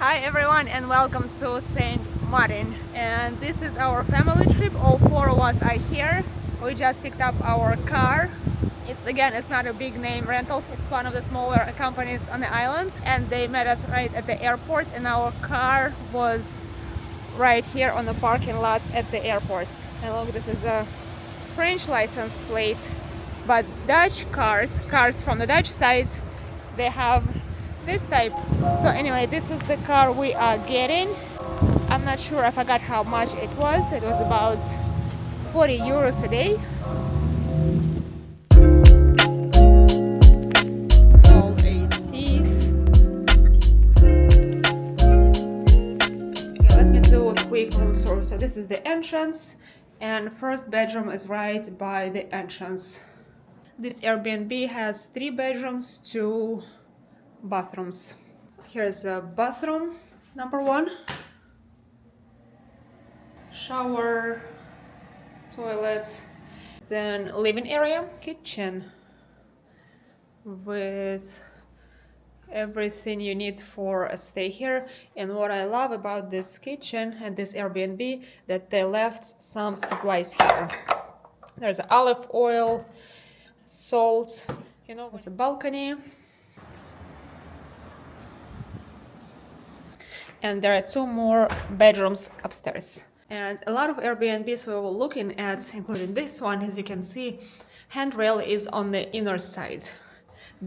Hi everyone and welcome to Saint Martin, and this is our family trip. All four of us are here. We just picked up our car. It's not a big name rental, it's one of the smaller companies on the island, and they met us right at the airport, and our car was right here on the parking lot at the airport. And look, this is a French license plate, but Dutch cars from the Dutch side, they have this type. So anyway, this is the car we are getting. I'm not sure, I forgot how much it was. It was about 40 euros a day. All ACs. Okay, let me do a quick room tour. So this is the entrance, and first bedroom is right by the entrance. This Airbnb has 3 bedrooms, 2 bathrooms. Here's a bathroom, number 1. Shower, toilet, then living area, kitchen with everything you need for a stay here. And what I love about this kitchen and this Airbnb, that they left some supplies here. There's olive oil, salt, there's a balcony. And there are 2 more bedrooms upstairs. And a lot of Airbnbs we were looking at, including this one, as you can see, handrail is on the inner side.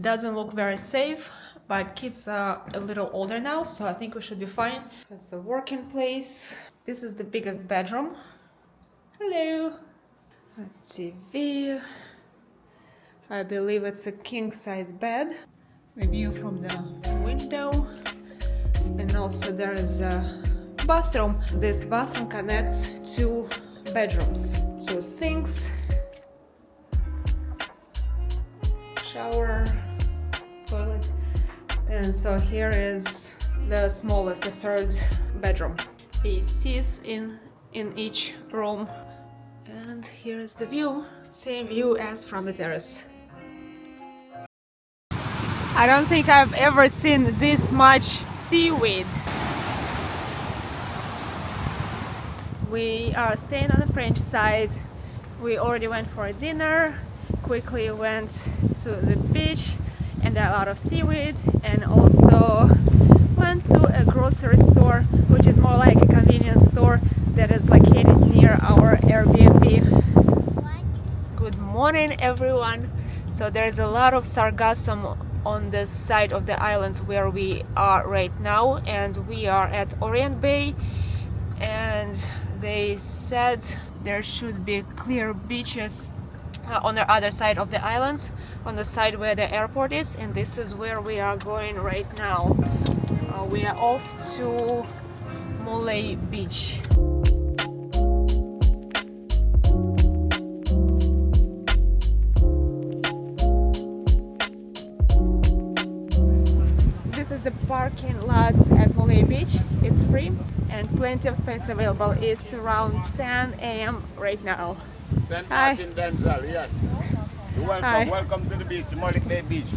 Doesn't look very safe, but kids are a little older now, so I think we should be fine. That's the working place. This is the biggest bedroom. Hello. TV. I believe it's a king-size bed. A view from the window. And also there is a bathroom. This bathroom connects 2 bedrooms, 2 sinks, shower, toilet. And so here is the smallest, the 3rd bedroom. ACs in each room. And here is the view, same view as from the terrace. I don't think I've ever seen this much seaweed. We are staying on the French side. We already went for a dinner, quickly went to the beach, and there are a lot of seaweed, and also went to a grocery store, which is more like a convenience store that is located near our Airbnb. Good morning everyone. So there's a lot of sargassum on the side of the islands where we are right now, and we are at Orient Bay, and they said there should be clear beaches on the other side of the islands, on the side where the airport is, and this is where we are going right now. We are off to Mullet Beach. The parking lots at Mullet Beach, it's free and plenty of space available. It's around 10 a.m. right now. St. Martin Denzel, yes. Welcome to the beach, Mullet Bay Beach.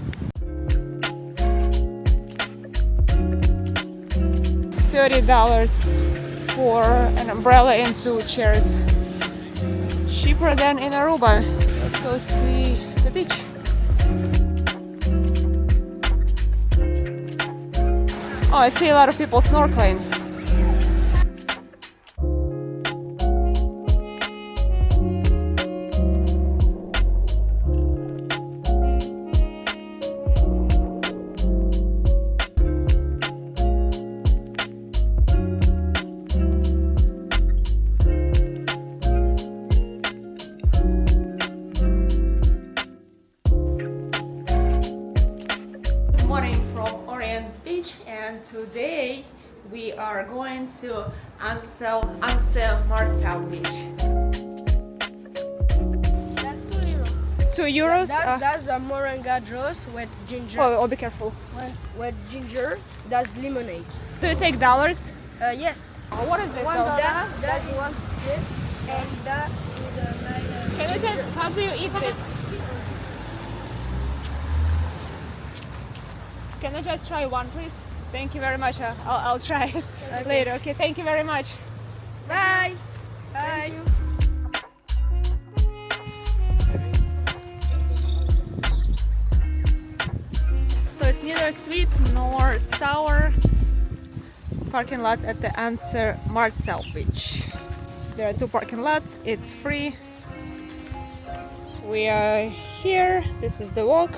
$30 for an umbrella and 2 chairs. Cheaper than in Aruba. Let's go see the beach. Oh, I see a lot of people snorkeling. Good morning from Orient Beach, and today we are going to Anse Marcel Beach. That's €2. 2 euros? That's a moringa juice with ginger. Oh, be careful. With ginger. That's lemonade. Do you take dollars? Yes. Oh, what is this? $1. though? That's one this, and that is a nice. Can you just, how do you eat this? Can I just try one, please? Thank you very much. I'll try it later. Okay, thank you very much. Bye. Bye. So it's neither sweet nor sour. Parking lot at the Anse Marcel beach. There are 2 parking lots. It's free. We are here. This is the walk.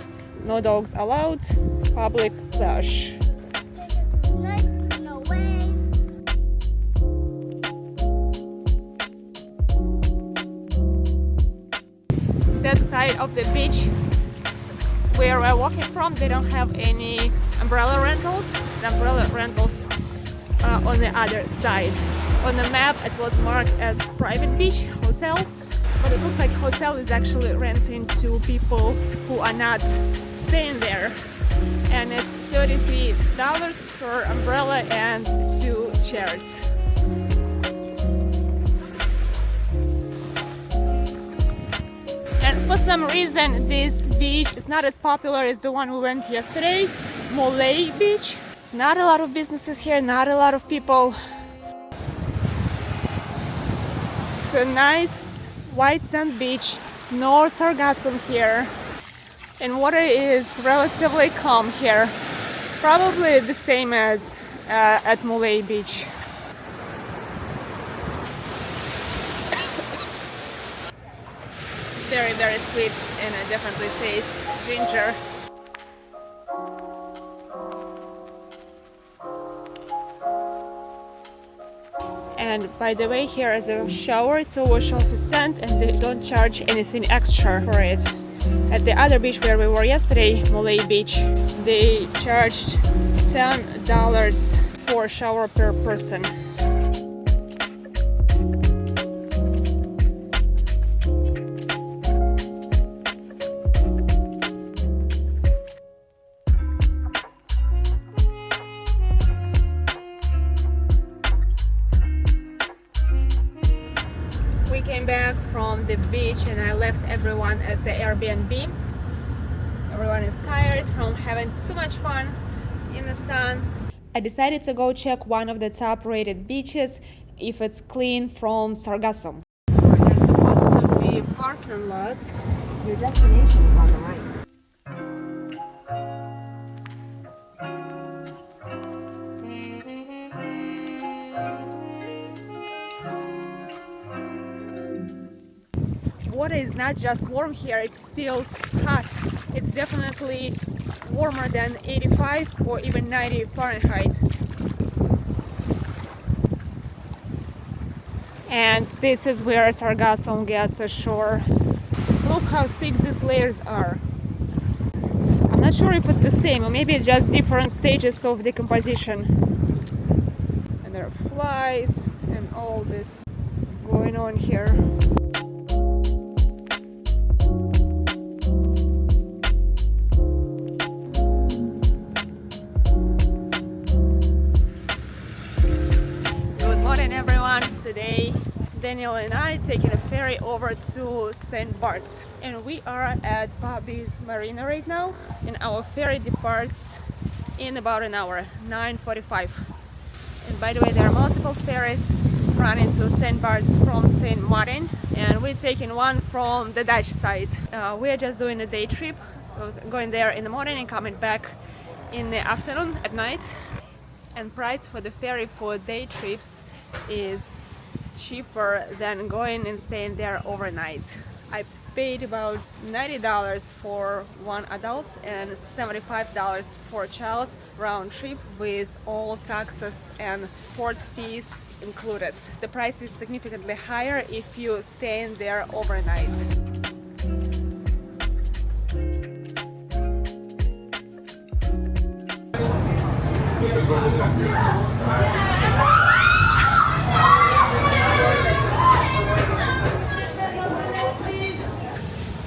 No dogs allowed. Public plage. Nice, no waves. That side of the beach where we're walking from, they don't have any umbrella rentals. Umbrella rentals on the other side. On the map it was marked as private beach hotel, but it looks like hotel is actually renting to people who are not staying there, and it's $33 per umbrella and 2 chairs. And for some reason this beach is not as popular as the one we went yesterday, Mullet Beach. Not a lot of businesses here, not a lot of people. It's a nice white sand beach, no sargassum here, and water is relatively calm here. Probably the same as at Mullet Beach. Very, very sweet, and I definitely taste ginger. And by the way, here is a shower to wash off the sand, and they don't charge anything extra for it. At the other beach where we were yesterday, Mullet Beach, they charged $10 for a shower per person. We came back from the beach and I left everyone at the Airbnb. Everyone is tired from having so much fun in the sun. I decided to go check one of the top rated beaches if it's clean from sargassum. There's supposed to be a parking lot. Your destination is on the right. Water is not just warm here, it feels hot. It's definitely warmer than 85 or even 90 Fahrenheit. And this is where sargassum gets ashore. Look how thick these layers are. I'm not sure if it's the same, or maybe it's just different stages of decomposition. And there are flies and all this going on here. Today, Daniel and I taking a ferry over to St. Barts, and we are at Bobby's Marina right now, and our ferry departs in about an hour, 9:45. And by the way, there are multiple ferries running to St. Barts from St. Martin, and we're taking one from the Dutch side. We are just doing a day trip, so going there in the morning and coming back in the afternoon at night. And price for the ferry for day trips is cheaper than going and staying there overnight. I paid about $90 for one adult and $75 for a child round trip with all taxes and port fees included. The price is significantly higher if you stay in there overnight.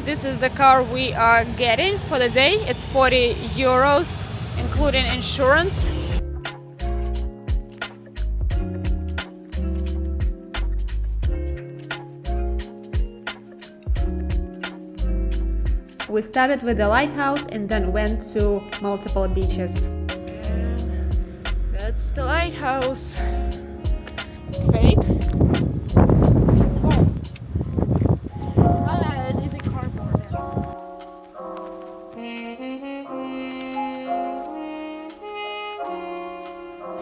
This is the car we are getting for the day. It's 40 euros, including insurance. We started with the lighthouse and then went to multiple beaches. the lighthouse. It's fake. It is a cardboard.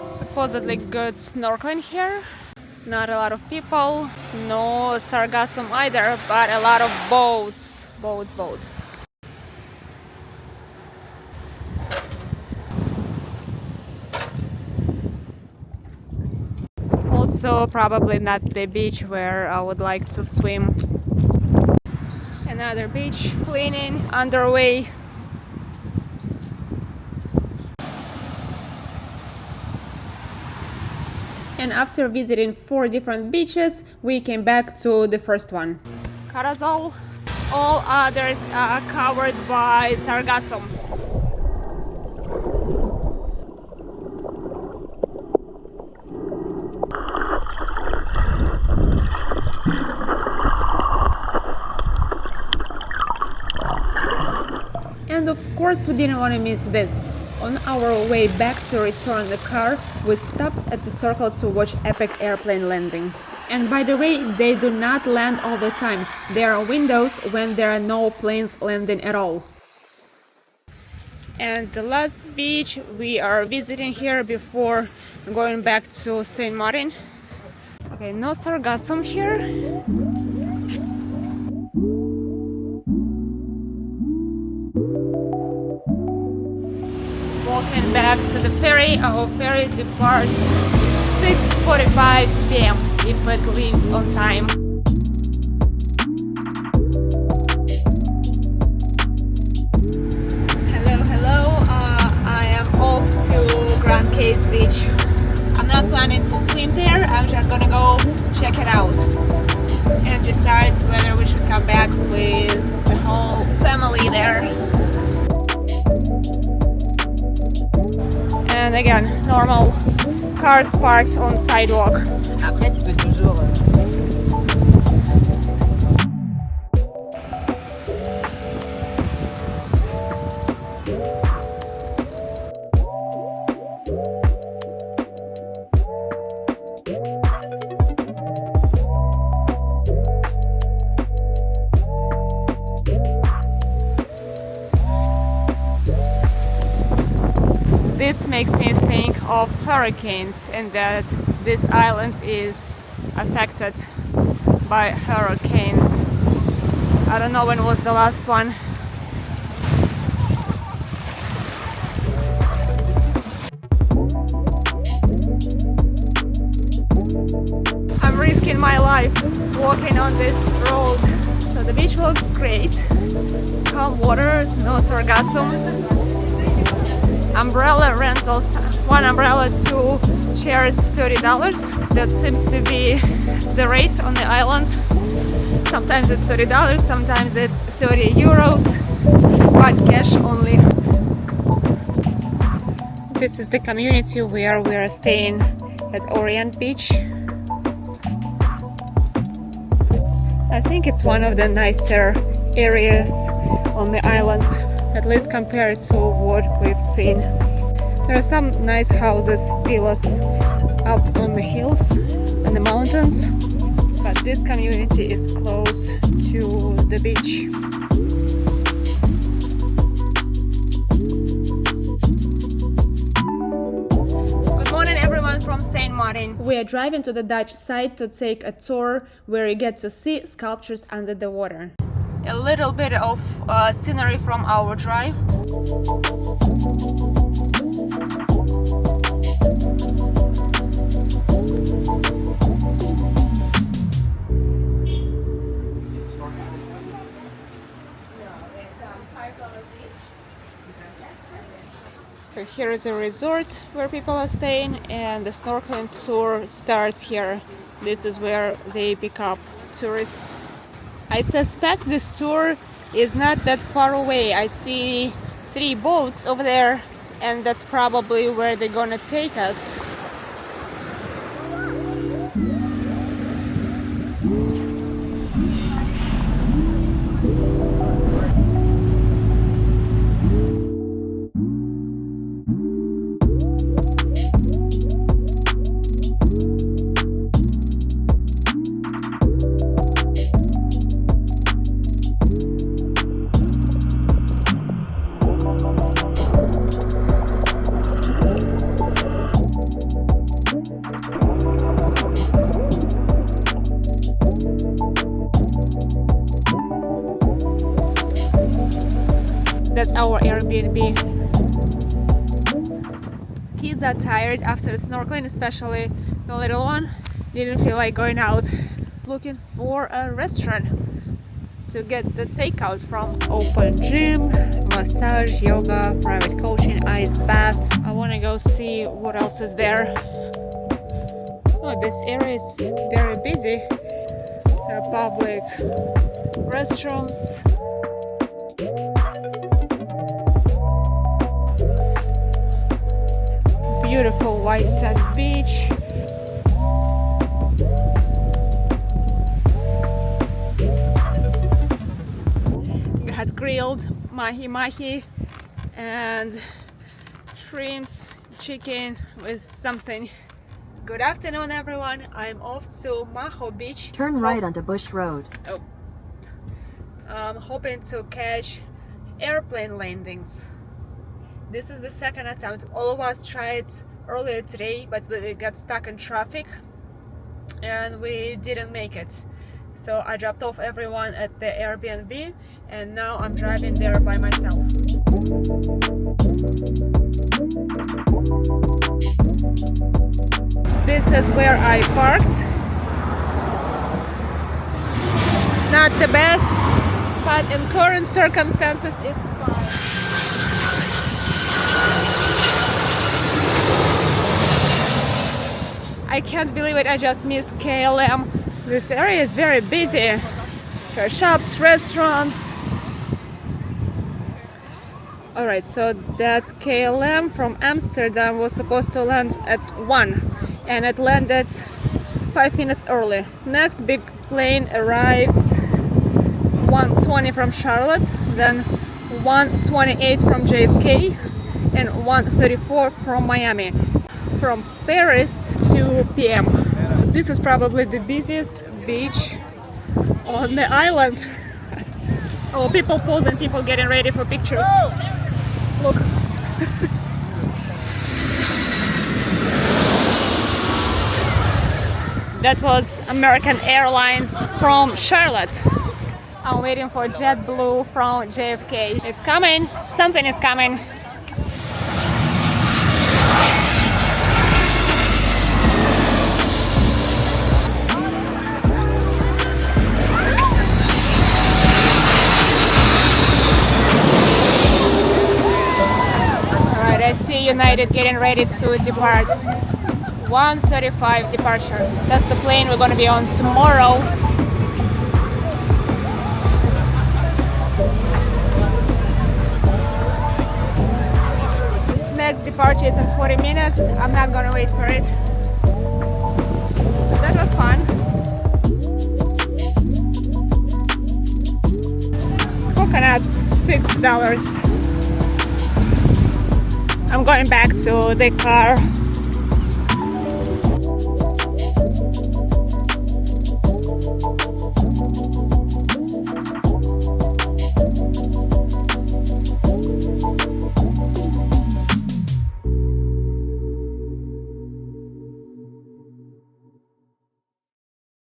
Supposedly good snorkeling here. Not a lot of people. No sargassum either, but a lot of boats. Boats. Also, probably not the beach where I would like to swim. Another beach cleaning underway. And after visiting 4 different beaches, we came back to the first one, Corassol. All others are covered by sargassum. And of course we didn't want to miss this. On our way back to return the car, we stopped at the circle to watch epic airplane landing. And by the way, they do not land all the time. There are windows when there are no planes landing at all. And the last beach we are visiting here before going back to Saint Martin. Okay, no sargassum here. Walking back to the ferry. Our ferry departs 6:45 p.m. if it leaves on time. Hello. I am off to Grand Case Beach. I'm not planning to swim there. I'm just gonna go check it out and decide whether we should come back with the whole family there. And again, normal cars parked on sidewalk. Après, tu peux toujours. This makes me think of hurricanes and that this island is affected by hurricanes. I don't know when was the last one. I'm risking my life walking on this road. So the beach looks great. Calm water, no sargassum. Umbrella rentals, 1 umbrella, 2 chairs, $30. That seems to be the rate on the island. Sometimes it's $30, sometimes it's 30 euros, but cash only. This is the community where we are staying at Orient Beach. I think it's one of the nicer areas on the island, at least compared to what we've seen. There are some nice houses, villas up on the hills and the mountains, but this community is close to the beach. Good morning everyone from Saint Martin. We are driving to the Dutch side to take a tour where you get to see sculptures under the water. A little bit of scenery from our drive. So here is a resort where people are staying and the snorkeling tour starts here. This is where they pick up tourists. I suspect this tour is not that far away. I see 3 boats over there and that's probably where they're gonna take us. our Airbnb. Kids are tired after snorkeling, especially the little one. Didn't feel like going out. Looking for a restaurant to get the takeout from. Open gym, massage, yoga, private coaching, ice bath. I want to go see what else is there. Oh, this area is very busy. There are public restrooms. Beautiful white sand beach. We had grilled mahi and shrimps, chicken with something. Good afternoon, everyone. I'm off to Maho Beach. Turn right onto Bush Road. Oh. I'm hoping to catch airplane landings. This is the second attempt. All of us tried earlier today, but we got stuck in traffic and we didn't make it. So I dropped off everyone at the Airbnb and now I'm driving there by myself. This is where I parked. Not the best, but in current circumstances it's fine. I can't believe it, I just missed KLM. This area is very busy. There are shops, restaurants. Alright, so that KLM from Amsterdam was supposed to land at 1 and it landed 5 minutes early. Next big plane arrives 1:20 from Charlotte, then 1:28 from JFK and 1:34 from Miami. From Paris, 2 p.m. This is probably the busiest beach on the island. Oh, people posing, people getting ready for pictures. Look. That was American Airlines from Charlotte. I'm waiting for JetBlue from JFK. It's coming. Something is coming. I see United getting ready to depart. 1:35 departure. That's the plane we're going to be on tomorrow. Next departure is in 40 minutes. I'm not going to wait for it. But that was fun. Coconuts, $6. I'm going back to the car.